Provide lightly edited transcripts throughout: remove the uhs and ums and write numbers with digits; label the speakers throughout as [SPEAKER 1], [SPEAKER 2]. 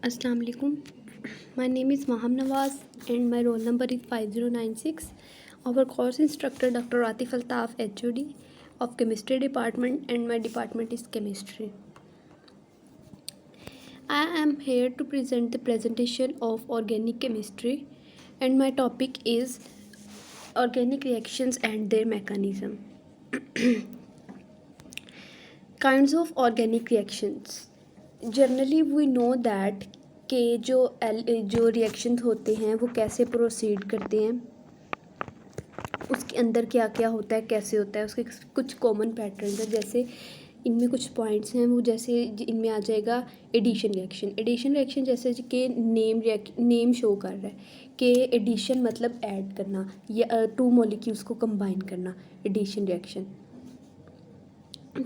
[SPEAKER 1] Assalamu alaikum. My name is Maham Nawaz and my roll number is 5096. Our course instructor Dr. Atif Altaf HOD of Chemistry Department and my department is Chemistry. I am here to present the presentation of Organic Chemistry and my topic is Organic Reactions and their mechanism. Kinds of Organic Reactions. Generally we know that के जो reactions होते हैं वो कैसे proceed करते हैं, उसके अंदर क्या क्या होता है, कैसे होता है, उसके कुछ कॉमन पैटर्न्स हैं। जैसे इनमें कुछ पॉइंट्स हैं वो, जैसे इनमें आ जाएगा एडिशन रिएक्शन। एडिशन रिएक्शन जैसे कि नेम शो कर रहा है कि एडिशन मतलब ऐड करना या टू मॉलिक्यूल्स को कंबाइन करना, एडिशन रिएक्शन।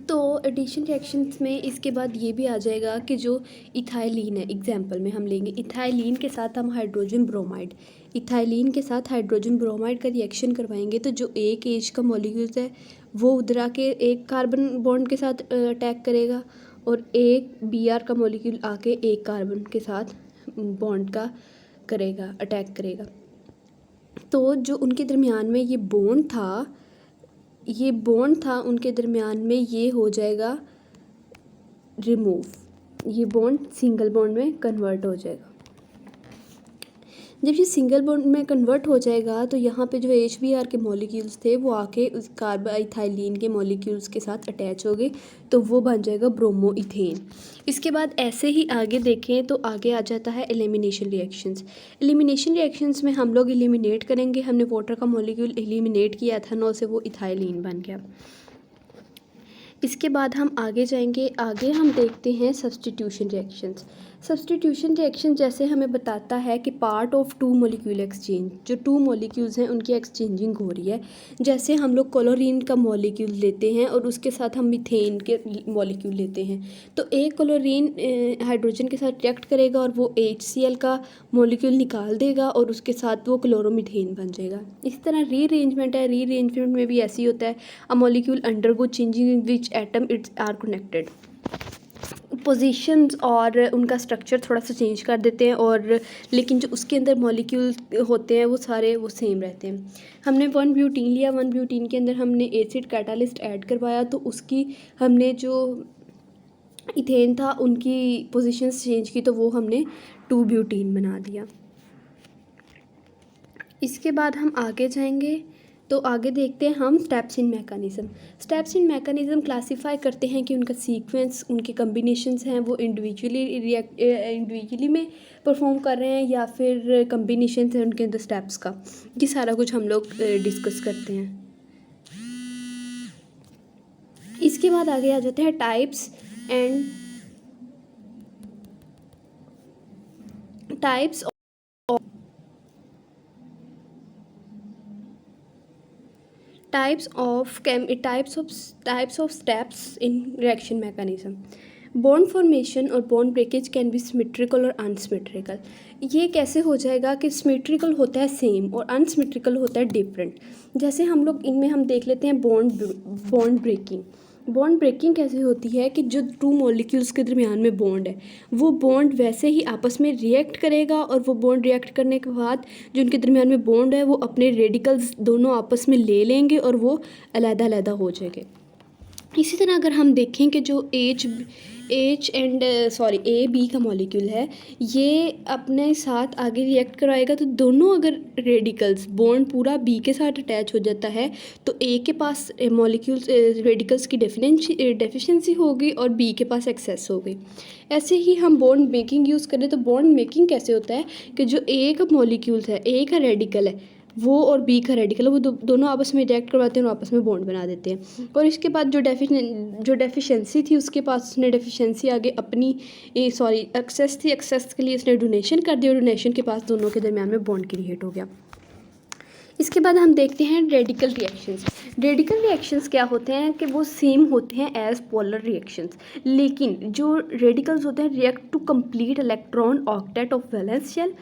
[SPEAKER 1] तो एडिशन रिएक्शंस में इसके बाद ये भी आ जाएगा कि जो इथाइलिन है, एग्जांपल में हम लेंगे इथाइलिन के साथ हम हाइड्रोजन ब्रोमाइड, इथाइलिन के साथ हाइड्रोजन ब्रोमाइड का रिएक्शन करवाएंगे तो जो एक एच का मॉलिक्यूल्स है वो उधर आके एक कार्बन बॉन्ड के साथ अटैक करेगा और एक Br का मॉलिक्यूल आके एक कार्बन के साथ बॉन्ड का करेगा, अटैक करेगा। तो जो उनके दरमियान में ये बॉन्ड था उनके दरमियान में ये हो जाएगा रिमूव, ये बॉन्ड सिंगल बॉन्ड में कन्वर्ट हो जाएगा। जब ये सिंगल बॉन्ड में कन्वर्ट हो जाएगा तो यहाँ पे जो HBr के मॉलिक्यूल्स थे वो आके उस कार्बोइथाइलिन के मॉलिक्यूल्स के साथ अटैच हो गए तो वो बन जाएगा ब्रोमो इथेन। इसके बाद ऐसे ही आगे देखें तो आगे आ जाता है एलिमिनेशन रिएक्शंस। एलिमिनेशन रिएक्शंस में हम लोग एलिमिनेट करेंगे, हमने वाटर का मॉलिक्यूल एलिमिनेट किया एथेनॉल से, वो इथाइलिन बन गया। इसके बाद हम आगे जाएंगे, आगे हम देखते हैं सब्स्टिट्यूशन रिएक्शंस। सब्स्टिट्यूशन रिएक्शन जैसे हमें बताता है कि part of two molecule exchange, जो टू मॉलिक्यूल्स हैं उनकी एक्सचेंजिंग हो रही है। जैसे हम लोग क्लोरीन का मॉलिक्यूल लेते हैं और उसके साथ हम मीथेन के मॉलिक्यूल लेते हैं तो एक क्लोरीन हाइड्रोजन के साथ रिएक्ट करेगा और वो HCl का मॉलिक्यूल निकाल देगा और उसके साथ वो क्लोरोमीथेन बन जाएगा। इस तरह रीअरेंजमेंट है, रीअरेंजमेंट में भी ऐसे ही होता है, a molecule undergo changing in which atom its are connected, positions और उनका स्ट्रक्चर थोड़ा सा चेंज कर देते हैं और लेकिन जो उसके अंदर मॉलिक्यूल होते हैं वो सारे वो सेम रहते हैं। हमने 1 ब्यूटीन लिया, 1 ब्यूटीन के अंदर हमने एसिड कैटालिस्ट ऐड करवाया तो उसकी हमने जो इथेन था उनकी पोजीशंस चेंज की तो वो हमने 2 ब्यूटीन बना दिया। इसके बाद हम आगे जाएंगे तो आगे देखते हैं हम steps in mechanism. Steps in mechanism classify करते हैं कि उनका सीक्वेंस, उनके कम्बिनेशंस हैं वो इंडिविजुअली में परफॉर्म कर रहे हैं या फिर कम्बिनेशंस हैं उनके अंदर स्टेप्स का, ये सारा कुछ हम लोग डिस्कस करते हैं। इसके बाद आगे आ जाते हैं types types of steps in reaction mechanism. Bond formation और bond breakage can be symmetrical और अनसिमेट्रिकल। ये कैसे हो जाएगा कि सिमेट्रिकल होता है सेम और अनसिमेट्रिकल होता है डिफरेंट। जैसे हम लोग इनमें हम देख लेते हैं बॉन्ड ब्रेकिंग। बॉन्ड ब्रेकिंग कैसे होती है कि जो टू मॉलिक्यूल्स के दरमियान में बॉन्ड है वो बॉन्ड वैसे ही आपस में रिएक्ट करेगा और वो बॉन्ड रिएक्ट करने के बाद जो उनके दरमियान में बॉन्ड है वो अपने रेडिकल्स दोनों आपस में ले लेंगे और वो अलग-अलग हो जाएंगे। इसी तरह अगर हम देखें कि जो ए बी का मॉलिक्यूल है ये अपने साथ आगे रिएक्ट कराएगा तो दोनों अगर रेडिकल्स बॉन्ड पूरा बी के साथ अटैच हो जाता है तो ए के पास मॉलिक्यूल्स रेडिकल्स की डेफिशिएंसी होगी और बी के पास एक्सेस होगी। ऐसे ही हम बॉन्ड मेकिंग यूज़ करें तो बॉन्ड मेकिंग कैसे होता है कि जो ए का मॉलिक्यूल्स है, ए का रेडिकल है वो और बी का रेडिकल है वो दोनों आपस में रिएक्ट करवाते हैं और आपस में बॉन्ड बना देते हैं। और इसके बाद जो डेफिशिएंसी थी उसके पास उसने डेफिशिएंसी आगे अपनी एक्सेस थी, एक्सेस के लिए उसने डोनेशन कर दिया और डोनेशन के पास दोनों के दरमियान में बॉन्ड क्रिएट हो गया। इसके बाद हम देखते हैं रेडिकल रिएक्शंस। रेडिकल रिएक्शंस क्या होते हैं कि वो सेम होते हैं एज पोलर रिएक्शंस, लेकिन जो रेडिकल्स होते हैं react to complete electron octet of valence shell,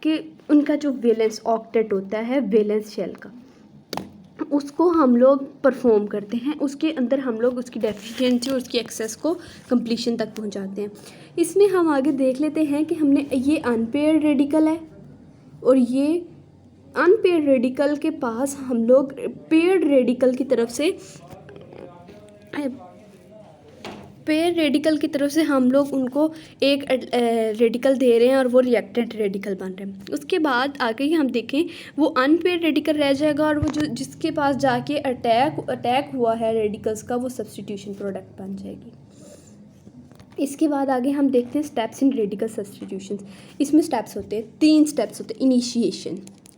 [SPEAKER 1] कि उनका जो वैलेंस ऑक्टेट होता है वैलेंस शेल का, उसको हम लोग परफॉर्म करते हैं, उसके अंदर हम लोग उसकी डेफिशिएंसी और उसकी एक्सेस को कंप्लीशन तक पहुंचाते हैं। इसमें हम आगे देख लेते हैं कि हमने ये अनपेयर्ड रेडिकल है और ये अनपेयर्ड रेडिकल के पास हम लोग पेयर्ड रेडिकल की तरफ से हम लोग उनको एक रेडिकल दे रहे हैं और वो रिएक्टेंट रेडिकल बन रहे हैं। उसके बाद आगे ही हम देखें वो अनपेयर्ड रेडिकल रह जाएगा और वो जो जिसके पास जाके अटैक हुआ है रेडिकल्स का, वो सब्स्टिट्यूशन प्रोडक्ट बन जाएगी। इसके बाद आगे हम देखते हैं स्टेप्स इन रेडिकल सब्स्टिट्यूशन। इसमें स्टेप्स होते हैं, 3 स्टेप्स होते हैं।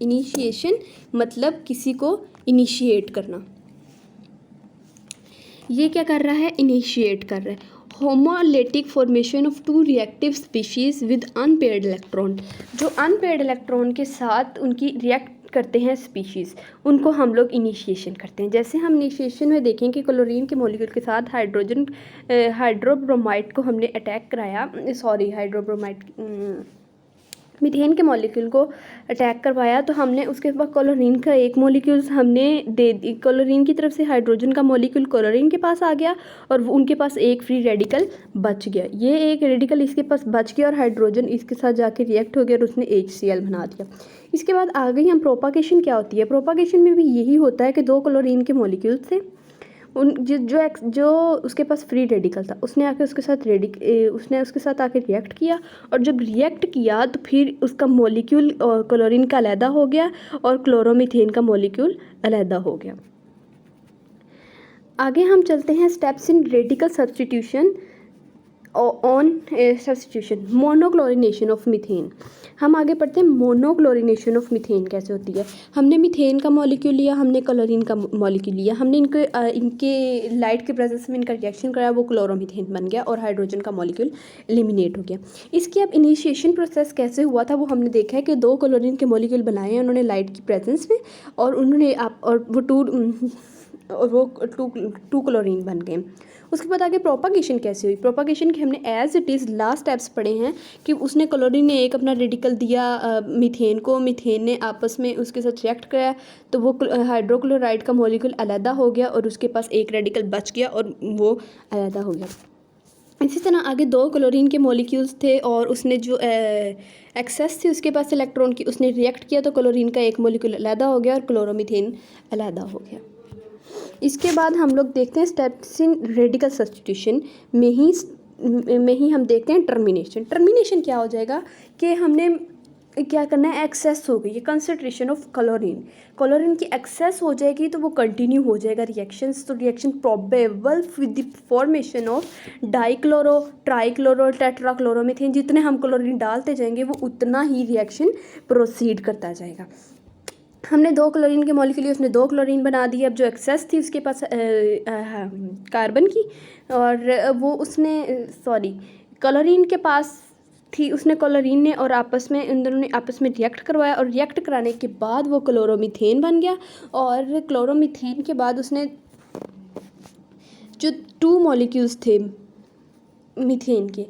[SPEAKER 1] इनिशिएशन मतलब किसी को इनिशिएट करना, ये क्या कर रहा है, इनिशिएट कर रहा है। Homolytic formation of 2 reactive species with unpaired electron, जो अनपेयर्ड इलेक्ट्रॉन के साथ उनकी रिएक्ट करते हैं स्पीशीज़, उनको हम लोग इनिशिएशन करते हैं। जैसे हम इनिशिएशन में देखें कि क्लोरीन के मॉलिक्यूल के साथ हाइड्रोब्रोमाइड को हमने अटैक कराया, मीथेन के मॉलिक्यूल को अटैक करवाया, तो हमने उसके बाद क्लोरीन का एक मॉलिक्यूल हमने दे दी, क्लोरीन की तरफ से हाइड्रोजन का मॉलिक्यूल क्लोरीन के पास आ गया और उनके पास एक फ्री रेडिकल बच गया। ये एक रेडिकल इसके पास बच गया और हाइड्रोजन इसके साथ जाके रिएक्ट हो गया और उसने HCl बना दिया। इसके बाद आ गई हम प्रोपागेशन। क्या होती है प्रोपागेशन में भी यही होता है कि 2 क्लोरीन के मॉलिक्यूल थे, जो उसके पास फ्री रेडिकल था, उसने आके उसके साथ आके रिएक्ट किया, और जब रिएक्ट किया तो फिर उसका मॉलिक्यूल क्लोरीन का अलहदा हो गया और क्लोरोमीथेन का मॉलिक्यूल अलहदा हो गया। आगे हम चलते हैं steps in radical substitution substitution. Monochlorination of methane. हम आगे पढ़ते हैं मोनोक्लोरिनेशन ऑफ मीथेन कैसे होती है। हमने मीथेन का मॉलिक्यूल लिया, हमने क्लोरीन का मॉलिक्यूल लिया, हमने इनके लाइट के प्रेजेंस में इनका रिएक्शन कराया, वो क्लोरोमीथेन बन गया और हाइड्रोजन का मॉलिक्यूल एलिमिनेट हो गया। इसकी अब इनिशिएशन प्रोसेस कैसे हुआ था वो हमने देखा है कि 2 क्लोरीन के मॉलिक्यूल बनाए हैं उन्होंने लाइट की प्रेजेंस में, और उन्होंने वो टू क्लोरीन बन गए। उसके बाद आगे प्रोपागेशन कैसे हुई। प्रोपागेशन की हमने as it is last steps पढ़े हैं कि उसने क्लोरीन ने एक अपना रेडिकल दिया मीथेन को, मीथेन ने आपस में उसके साथ रिएक्ट कराया, तो वो हाइड्रोक्लोराइड का मॉलिक्यूल अलहदा हो गया और उसके पास एक रेडिकल बच गया और वो अलहदा हो गया। इसी तरह आगे 2 क्लोरीन के मॉलिक्यूल्स थे और उसने जो एक्सेस थी उसके पास इलेक्ट्रॉन की, उसने रिएक्ट किया तो क्लोरीन का एक मॉलिक्यूल अलहदा हो गया और क्लोरोमीथेन अलहदा हो गया। इसके बाद हम लोग देखते हैं स्टेप्स इन रेडिकल सब्स्टिट्यूशन में ही हम देखते हैं टर्मिनेशन। टर्मिनेशन क्या हो जाएगा कि हमने क्या करना है, एक्सेस हो गई है कंसंट्रेशन ऑफ क्लोरीन की एक्सेस हो जाएगी तो वो कंटिन्यू हो जाएगा रिएक्शंस। तो reaction probable with the formation of dichloro, trichloro, tetrachloromethane. जितने हम क्लोरीन डालते जाएंगे वो उतना ही रिएक्शन प्रोसीड करता जाएगा। हमने 2 क्लोरीन के मॉलिक्यूल लिए, उसने 2 क्लोरीन बना दिए। अब जो एक्सेस थी उसके पास कार्बन की, और वो क्लोरीन के पास थी, उसने क्लोरीन ने और इन दोनों ने आपस में रिएक्ट करवाया, और रिएक्ट कराने के बाद वो क्लोरोमीथेन बन गया। और क्लोरोमीथेन के बाद उसने जो 2 मॉलिक्यूल्स थे मीथेन के,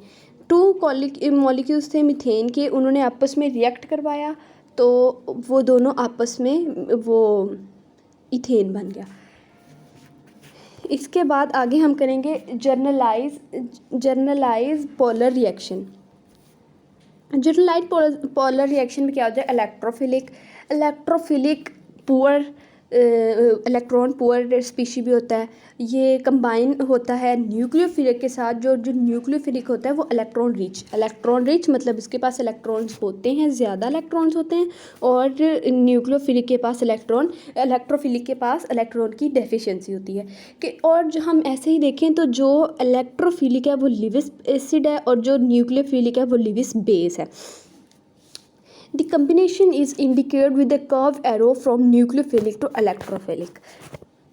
[SPEAKER 1] 2 मॉलिक्यूल्स थे मीथेन के, उन्होंने आपस में रिएक्ट करवाया तो वो दोनों आपस में वो इथेन बन गया। इसके बाद आगे हम करेंगे generalized polar reaction. Generalized polar reaction में क्या होता है, electrophilic poor electron poor species भी होता है। ये कंबाइन होता है न्यूक्लियोफिलिक के साथ। जो न्यूक्लियोफिलिक होता है वो इलेक्ट्रॉन रिच मतलब इसके पास इलेक्ट्रॉन्स होते हैं, ज़्यादा इलेक्ट्रॉन्स होते हैं, और न्यूक्लियोफिलिक के पास इलेक्ट्रोफिलिक के पास इलेक्ट्रॉन की डेफिशिएंसी होती है कि। और जो हम ऐसे ही देखें तो जो इलेक्ट्रोफिलिक है वो लिविस एसिड है और जो न्यूक्लियोफिलिक है वो लिविस बेस है। The combination is indicated with a curved arrow from nucleophilic to electrophilic.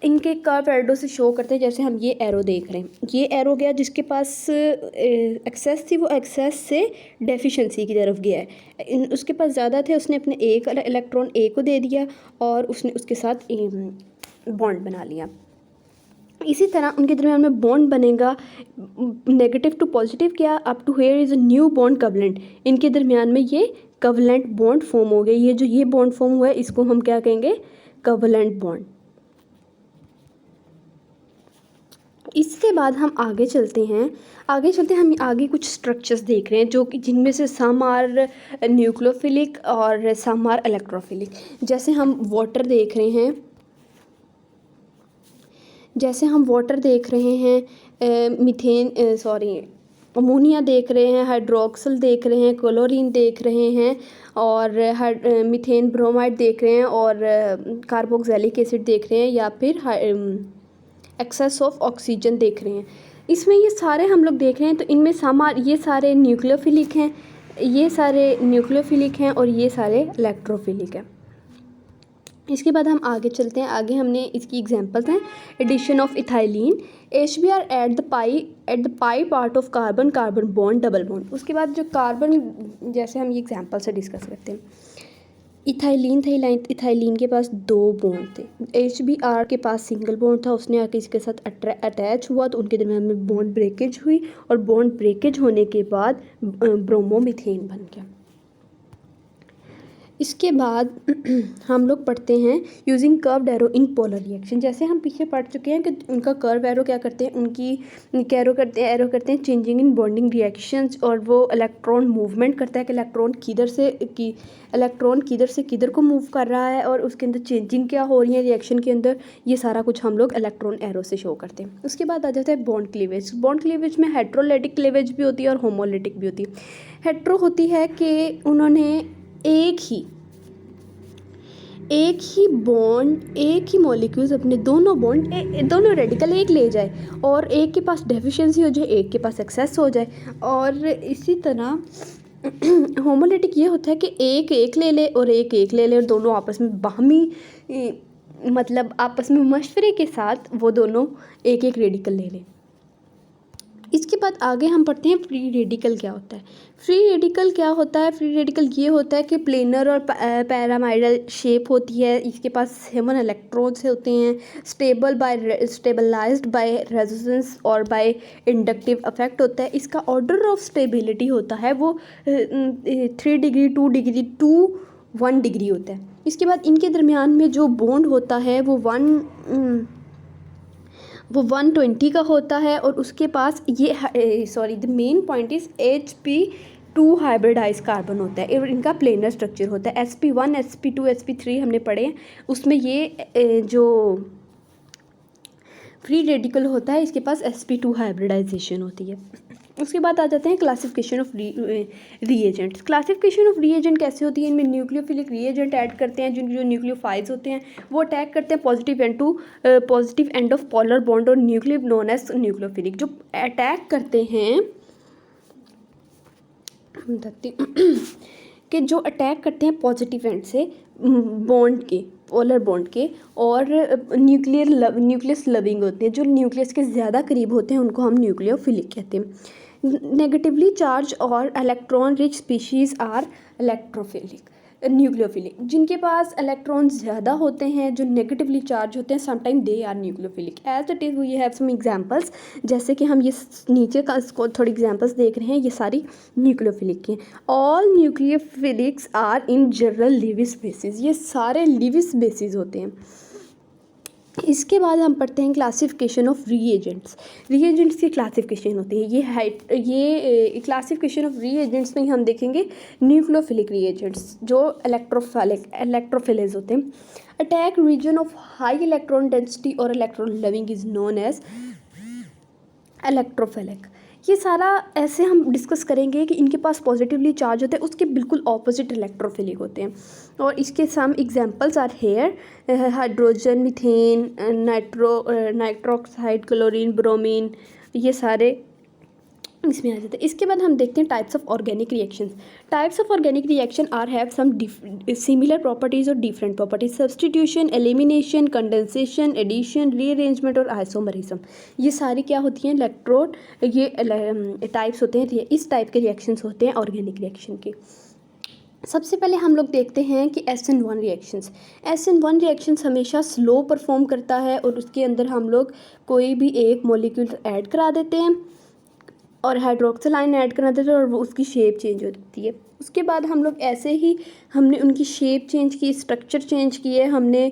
[SPEAKER 1] इनके कर्व एरो से शो करते हैं, जैसे हम ये एरो देख रहे हैं। ये एरो गया जिसके पास एक्सेस थी, वो एक्सेस से डेफिशिएंसी की तरफ गया है। उसके पास ज़्यादा थे, उसने अपने एक इलेक्ट्रॉन ए को दे दिया और उसने उसके साथ बॉन्ड बना लिया। इसी तरह उनके दरमियान में बॉन्ड बनेगा नेगेटिव टू पॉजिटिव। क्या up to here is a new bond covalent. इनके दरमियान में ये कवलेंट बॉन्ड फॉर्म हो गए। ये जो ये बॉन्ड फॉर्म हुआ है इसको हम क्या कहेंगे, कवलेंट बॉन्ड। इसके बाद हम आगे चलते हैं हम आगे कुछ स्ट्रक्चर्स देख रहे हैं जो कि जिनमें से सम आर न्यूक्लियोफिलिक और सम आर इलेक्ट्रोफिलिक। जैसे हम वाटर देख रहे हैं मीथेन अमोनिया देख रहे हैं, हाइड्रोक्सिल देख रहे हैं, क्लोरीन देख रहे हैं और मीथेन ब्रोमाइड देख रहे हैं और कार्बोक्सिलिक एसिड देख रहे हैं या फिर एक्सेस ऑफ ऑक्सीजन देख रहे हैं। इसमें ये सारे हम लोग देख रहे हैं तो इनमें ये सारे न्यूक्लियोफिलिक हैं और ये सारे इलेक्ट्रोफिलिक हैं। इसके बाद हम आगे चलते हैं। आगे हमने इसकी एग्जांपल्स हैं addition of ethylene HBr at the pi part of carbon bond double bond. उसके बाद जो कार्बन जैसे हम ये एग्जांपल से डिस्कस करते हैं। इथाइलिन के पास 2 बॉन्ड थे, HBr के पास सिंगल बॉन्ड था, उसने आके इसके साथ अटैच हुआ तो उनके दरमियान में बॉन्ड ब्रेकेज हुई और बॉन्ड ब्रेकेज होने के बाद ब्रोमोमीथेन बन गया। इसके बाद हम लोग पढ़ते हैं using curved arrow in polar reaction. जैसे हम पीछे पढ़ चुके हैं कि उनका कर्व एरो क्या करते हैं, एरो करते हैं चेंजिंग इन बॉन्डिंग रिएक्शंस और वो इलेक्ट्रॉन मूवमेंट करता है कि इलेक्ट्रॉन किधर से किधर को मूव कर रहा है और उसके अंदर चेंजिंग क्या हो रही है रिएक्शन के अंदर। ये सारा कुछ हम लोग इलेक्ट्रॉन एरो से शो करते हैं। उसके बाद आ जाता है बॉन्ड क्लीवेज। बॉन्ड क्लीवेज में हेट्रोलिटिक क्लीवेज भी होती है और होमोलिटिक भी होती है। हेट्रो होती है कि उन्होंने एक ही मॉलिक्यूल्स अपने दोनों रेडिकल एक ले जाए और एक के पास डेफिशिएंसी हो जाए, एक के पास एक्सेस हो जाए। और इसी तरह होमोलिटिक ये होता है कि एक ले ले और दोनों आपस में बाहमी मतलब आपस में मशवरे के साथ वो दोनों एक रेडिकल ले लें। इसके बाद आगे हम पढ़ते हैं फ्री रेडिकल क्या होता है। फ्री रेडिकल ये होता है कि प्लेनर और पैरामाइडल शेप होती है, इसके पास 7 इलेक्ट्रॉन्स होते हैं, स्टेबलाइज्ड बाय रेजोनेंस और बाय इंडक्टिव इफेक्ट होता है। इसका ऑर्डर ऑफ स्टेबिलिटी होता है वो 3 डिग्री 2 डिग्री 2 1 डिग्री होता है। इसके बाद इनके दरमियान में जो बॉन्ड होता है वो 120 का होता है और उसके पास the main point is HP2 hybridise carbon होता है और इनका प्लेनर स्ट्रक्चर होता है। sp1 sp2 sp3 हमने पढ़े हैं, उसमें ये जो फ्री रेडिकल होता है इसके पास sp2 हाइब्रिडाइजेशन होती है। उसके बाद आ जाते हैं classification of reagents. Classification of reagent कैसे होती है, इनमें न्यूक्लियोफिलिक रीएजेंट ऐड करते हैं, जो न्यूक्लियोफाइल्स होते हैं वो अटैक करते हैं positive end of polar bond और न्यूक्लियो नोन एज न्यूक्लियोफिलिक। जो अटैक करते हैं कि जो अटैक करते हैं पॉजिटिव एंड से बॉन्ड के पोलर बॉन्ड के और न्यूक्लियस लविंग होते हैं, जो न्यूक्लियस के ज़्यादा करीब होते हैं उनको हम न्यूक्लियोफिलिक कहते हैं। नेगेटिवली चार्ज और electron rich species are nucleophilic. जिनके पास इलेक्ट्रॉन ज़्यादा होते हैं, जो नेगेटिवली चार्ज होते हैं, sometime they are nucleophilic. As it is we have some examples, जैसे कि हम ये नीचे का इसको थोड़ी एग्जांपल्स देख रहे हैं, ये सारी न्यूक्लियोफिलिक के। All nucleophiles are in general Lewis bases, ये सारे लीविस बेसिस होते हैं। इसके बाद हम पढ़ते हैं क्लासिफिकेशन ऑफ रीएजेंट्स की क्लासिफिकेशन होती है। ये क्लासिफिकेशन ऑफ रीएजेंट्स में हम देखेंगे न्यूक्लियोफिलिक रीएजेंट्स जो इलेक्ट्रोफिलिज होते हैं। Attack region of high electron density और electron loving is known as electrophilic. ये सारा ऐसे हम डिस्कस करेंगे कि इनके पास पॉजिटिवली चार्ज होते हैं, उसके बिल्कुल ऑपोजिट इलेक्ट्रोफिलिक होते हैं। और इसके some examples are here, hydrogen, methane, nitroxide, chlorine, bromine, ये सारे इसमें आ जाते हैं। इसके बाद हम देखते हैं types of organic reactions. Types of organic reaction are have some similar properties और different properties. Substitution, elimination, condensation, addition, rearrangement और आइसोमरिज्म, ये सारी क्या होती हैं इलेक्ट्रोड, ये टाइप्स होते हैं। इस टाइप के रिएक्शंस होते हैं ऑर्गेनिक रिएक्शन के। सबसे पहले हम लोग देखते हैं कि SN1 रिएक्शंस। SN1 रिएक्शंस हमेशा स्लो परफॉर्म करता है और उसके अंदर हम लोग कोई भी एक मॉलिक्यूल ऐड करा देते हैं और हाइड्रोक्सिल आयन ऐड करा देते हैं और वो उसकी शेप चेंज हो जाती है। उसके बाद हम लोग ऐसे ही हमने उनकी शेप चेंज की, स्ट्रक्चर चेंज किए, हमने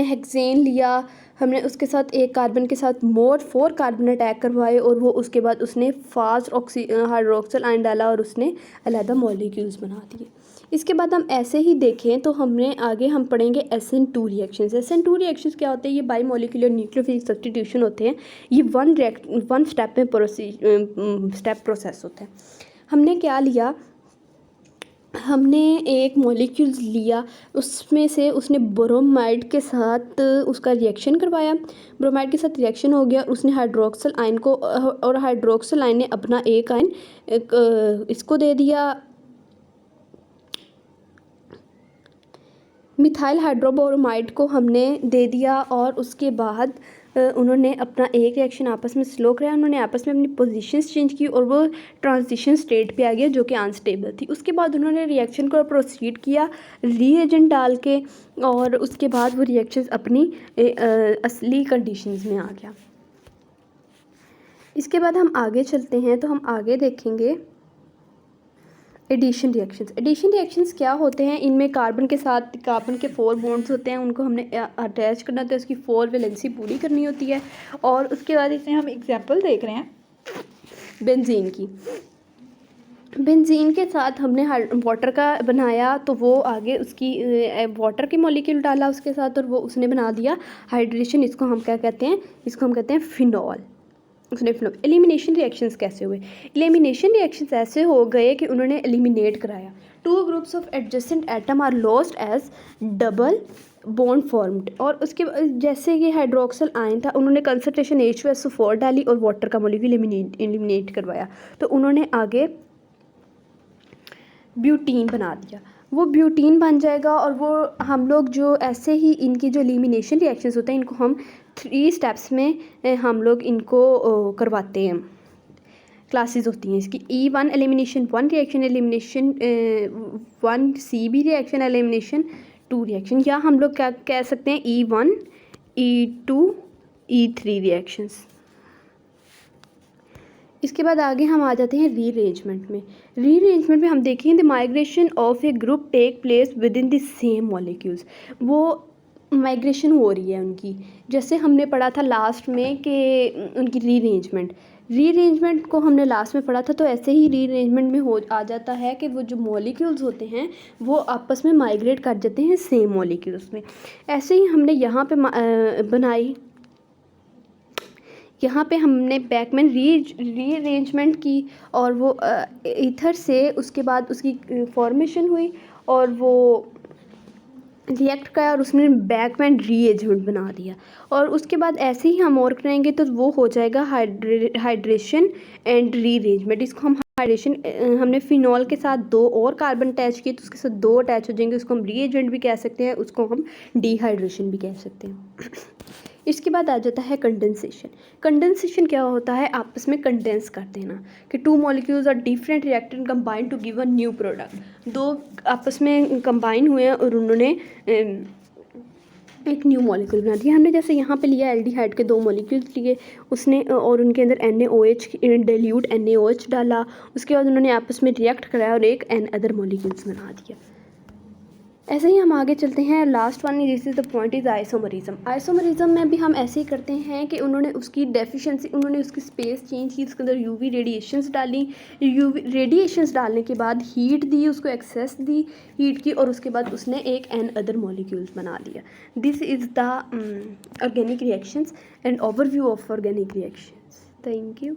[SPEAKER 1] हेक्सेन लिया, हमने उसके साथ एक कार्बन के साथ मोर 4 कार्बन अटैक करवाए और वो उसके बाद उसने फास्ट हाइड्रोक्सिल आयन डाला और उसने अलहदा मॉलिक्यूल्स बना दिए। इसके बाद हम ऐसे ही देखें तो हमने आगे हम पढ़ेंगे SN2 रिएक्शंस। SN2 रिएक्शंस क्या होते हैं? ये बाई मॉलिक्यूलर न्यूक्लियोफिलिक सब्स्टिट्यूशन होते हैं। ये वन स्टेप में स्टेप प्रोसेस होता है। हमने क्या लिया, हमने एक मॉलिक्यूल्स लिया, उसमें से उसने ब्रोमाइड के साथ उसका रिएक्शन करवाया। ब्रोमाइड के साथ रिएक्शन हो गया, उसने हाइड्रोक्सिल आयन को और हाइड्रोक्सिल आयन ने अपना एक आयन इसको दे दिया, मिथाइल हाइड्रोब्रोमाइड को हमने दे दिया। और उसके बाद उन्होंने अपना एक रिएक्शन आपस में स्लो कराया, उन्होंने आपस में अपनी पोजीशंस चेंज की और वो ट्रांजिशन स्टेट पे आ गया जो कि अनस्टेबल थी। उसके बाद उन्होंने रिएक्शन को प्रोसीड किया रीएजेंट डाल के, और उसके बाद वो रिएक्शंस अपनी असली कंडीशंस में आ गया। इसके बाद हम आगे चलते हैं तो हम आगे देखेंगे एडिशन रिएक्शंस। एडिशन रिएक्शंस क्या होते हैं? इनमें कार्बन के साथ कार्बन के 4 बॉन्ड्स होते हैं, उनको हमने अटैच करना होता है, उसकी 4 वैलेंसी पूरी करनी होती है। और उसके बाद इसमें हम एग्जांपल देख रहे हैं बेंजीन की। बेंजीन के साथ हमने वाटर का बनाया तो वो आगे उसकी वाटर की मॉलिक्यूल डाला उसके साथ और वो उसने बना दिया हाइड्रेशन। इसको हम क्या कहते हैं? इसको हम कहते हैं फिनॉल। उसने फिनॉल। एलिमिनेशन रिएक्शंस कैसे हुए? एलिमिनेशन रिएक्शंस ऐसे हो गए कि उन्होंने एलिमिनेट कराया। 2 groups of adjacent atom are lost as double bond formed. और उसके जैसे ये हाइड्रोक्सिल आयन था, उन्होंने कंसंट्रेशन H2SO4 डाली और वाटर का मॉलिक्यूल एलिमिनेट करवाया, तो उन्होंने आगे ब्यूटीन बना दिया। वो ब्यूटीन बन जाएगा और वो हम लोग जो ऐसे ही इनकी जो एलिमिनेशन रिएक्शंस होते हैं इनको हम 3 स्टेप्स में हम लोग इनको करवाते हैं। क्लासेस होती हैं इसकी। E1 elimination 1 reaction, elimination 1 CB reaction, elimination 2 reaction, या हम लोग क्या कह सकते हैं E1 E2 E3 रिएक्शंस। इसके बाद आगे हम आ जाते हैं रीअरेंजमेंट में। रीअरेंजमेंट में हम देखें the migration of a group take place within the same molecules. वो माइग्रेशन हो रही है उनकी, जैसे हमने पढ़ा था लास्ट में कि उनकी रीअरेंजमेंट को हमने लास्ट में पढ़ा था, तो ऐसे ही रीअरेंजमेंट में हो आ जाता है कि वो जो मॉलिक्यूल्स होते हैं वो आपस में माइग्रेट कर जाते हैं सेम मॉलिक्यूल्स में। ऐसे ही हमने यहाँ पे बनाई, यहाँ पे हमने बैकमैन रीअरेंजमेंट की और वो ईथर से उसके बाद उसकी फॉर्मेशन हुई और वो रिएक्ट किया और उसने बैकमैन रीअरेंजमेंट बना दिया। और उसके बाद ऐसे ही हम और करेंगे तो वो हो जाएगा हाइड्रेशन एंड रीअरेंजमेंट। इसको हम हाइड्रेशन, हमने फिनॉल के साथ 2 और कार्बन अटैच किए तो उसके साथ 2 अटैच हो जाएंगे, उसको हम रीएजेंट भी कह सकते हैं, उसको हम डिहाइड्रेशन भी कह सकते हैं। इसके बाद आ जाता है कंडेंसेशन। कंडेंसेशन क्या होता है? आपस में कंडेंस कर देना, कि 2 molecules are different react and combine to give a new product. 2 आपस में कंबाइन हुए हैं और उन्होंने एक न्यू मॉलिक्यूल बना दिया। हमने जैसे यहाँ पे लिया एल्डिहाइड के 2 मॉलिक्यूल्स लिए उसने और उनके अंदर NaOH डाइल्यूट NaOH डाला, उसके बाद उन्होंने आपस में रिएक्ट कराया और एक अदर मॉलिक्यूल्स बना दिया। ऐसे ही हम आगे चलते हैं। Last one this is the point is isomerism. Isomerism में भी हम ऐसे ही करते हैं कि उन्होंने उसकी डेफिशिएंसी, उन्होंने उसकी स्पेस चेंज की, उसके अंदर यूवी रेडिएशंस डाली, यूवी रेडिएशंस डालने के बाद हीट दी, उसको एक्सेस दी हीट की, और उसके बाद उसने एक अदर मॉलिक्यूल्स बना दिया। This is the organic reactions and overview of organic reactions. Thank you.